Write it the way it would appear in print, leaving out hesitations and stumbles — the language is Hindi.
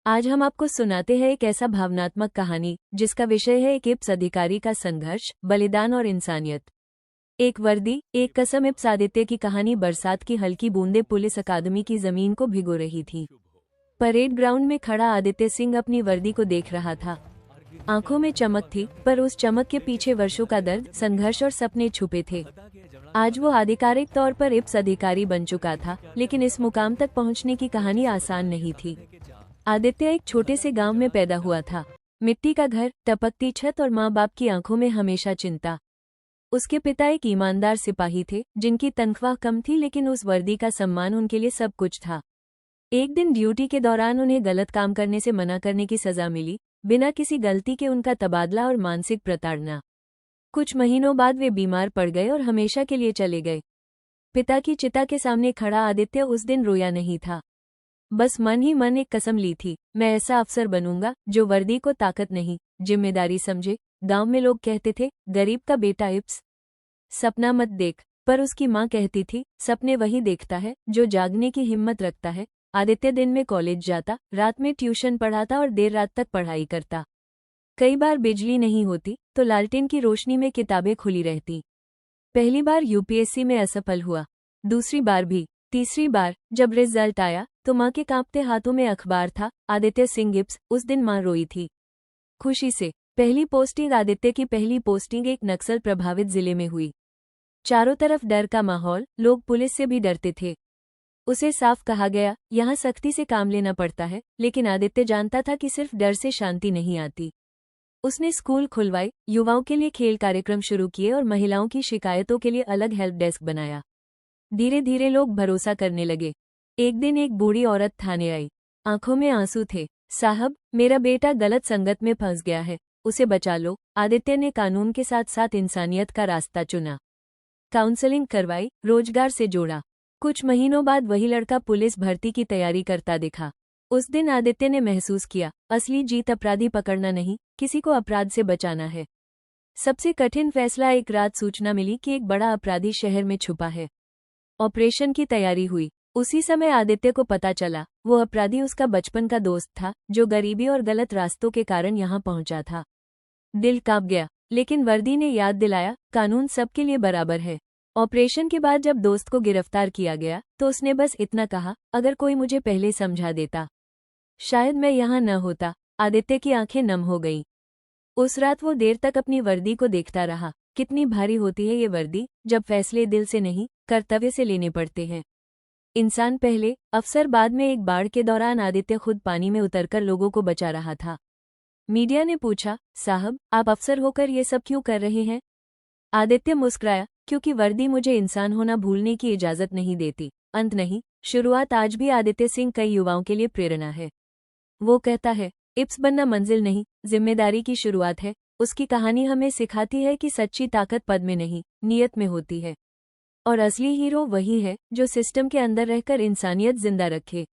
आज हम आपको सुनाते हैं एक ऐसा भावनात्मक कहानी जिसका विषय है एक इप्स अधिकारी का संघर्ष, बलिदान और इंसानियत। एक वर्दी, एक कसम। इप्स आदित्य की कहानी बरसात की हल्की बूंदें पुलिस अकादमी की जमीन को भिगो रही थी। परेड ग्राउंड में खड़ा आदित्य सिंह अपनी वर्दी को देख रहा था। आंखों में चमक थी, पर उस चमक के पीछे वर्षों का दर्द, संघर्ष और सपने छुपे थे। आज वो आधिकारिक तौर पर इप्स अधिकारी बन चुका था, लेकिन इस मुकाम तक पहुंचने की कहानी आसान नहीं थी। आदित्य एक छोटे से गांव में पैदा हुआ था। मिट्टी का घर, टपकती छत और माँ बाप की आंखों में हमेशा चिंता। उसके पिता एक ईमानदार सिपाही थे, जिनकी तनख्वाह कम थी, लेकिन उस वर्दी का सम्मान उनके लिए सब कुछ था। एक दिन ड्यूटी के दौरान उन्हें गलत काम करने से मना करने की सजा मिली। बिना किसी गलती के उनका तबादला और मानसिक प्रताड़ना। कुछ महीनों बाद वे बीमार पड़ गए और हमेशा के लिए चले गए। पिता की चिता के सामने खड़ा आदित्य उस दिन रोया नहीं था। बस मन ही मन एक कसम ली थी, मैं ऐसा अफसर बनूंगा जो वर्दी को ताकत नहीं, जिम्मेदारी समझे। गांव में लोग कहते थे, गरीब का बेटा इप्स, सपना मत देख। पर उसकी माँ कहती थी, सपने वही देखता है जो जागने की हिम्मत रखता है। आदित्य दिन में कॉलेज जाता, रात में ट्यूशन पढ़ाता और देर रात तक पढ़ाई करता। कई बार बिजली नहीं होती तो लालटेन की रोशनी में किताबें खुली रहती। पहली बार यूपीएससी में असफल हुआ, दूसरी बार भी, तीसरी बार जब रिजल्ट आया तो माँ के कांपते हाथों में अखबार था, आदित्य सिंह इप्स। उस दिन माँ रोई थी खुशी से। पहली पोस्टिंग, आदित्य की पहली पोस्टिंग एक नक्सल प्रभावित जिले में हुई। चारों तरफ डर का माहौल, लोग पुलिस से भी डरते थे। उसे साफ कहा गया, यहाँ सख्ती से काम लेना पड़ता है, लेकिन आदित्य जानता था कि सिर्फ डर से शांति नहीं आती। उसने स्कूल खुलवाए, युवाओं के लिए खेल कार्यक्रम शुरू किए और महिलाओं की शिकायतों के लिए अलग हेल्प डेस्क बनाया। धीरे धीरे लोग भरोसा करने लगे। एक दिन एक बूढ़ी औरत थाने आई, आंखों में आंसू थे। साहब, मेरा बेटा गलत संगत में फंस गया है, उसे बचा लो। आदित्य ने कानून के साथ साथ इंसानियत का रास्ता चुना। काउंसलिंग करवाई, रोजगार से जोड़ा। कुछ महीनों बाद वही लड़का पुलिस भर्ती की तैयारी करता दिखा। उस दिन आदित्य ने महसूस किया, असली जीत अपराधी पकड़ना नहीं, किसी को अपराध से बचाना है। सबसे कठिन फैसला, एक रात सूचना मिली कि एक बड़ा अपराधी शहर में छुपा है। ऑपरेशन की तैयारी हुई। उसी समय आदित्य को पता चला, वो अपराधी उसका बचपन का दोस्त था, जो गरीबी और गलत रास्तों के कारण यहाँ पहुंचा था। दिल कांप गया, लेकिन वर्दी ने याद दिलाया, कानून सबके लिए बराबर है। ऑपरेशन के बाद जब दोस्त को गिरफ्तार किया गया तो उसने बस इतना कहा, अगर कोई मुझे पहले समझा देता, शायद मैं यहाँ न होता। आदित्य की आंखें नम हो गईं। उस रात वो देर तक अपनी वर्दी को देखता रहा। कितनी भारी होती है ये वर्दी, जब फैसले दिल से नहीं, कर्तव्य से लेने पड़ते हैं। इंसान पहले, अफसर बाद में। एक बाढ़ के दौरान आदित्य खुद पानी में उतरकर लोगों को बचा रहा था। मीडिया ने पूछा, साहब, आप अफसर होकर ये सब क्यों कर रहे हैं? आदित्य मुस्कुराया, क्योंकि वर्दी मुझे इंसान होना भूलने की इजाजत नहीं देती। अंत नहीं, शुरुआत। आज भी आदित्य सिंह कई युवाओं के लिए प्रेरणा है। वो कहता है, इप्स बनना मंजिल नहीं, जिम्मेदारी की शुरुआत है। उसकी कहानी हमें सिखाती है कि सच्ची ताकत पद में नहीं, नीयत में होती है। और असली हीरो वही है जो सिस्टम के अंदर रहकर इंसानियत जिंदा रखे।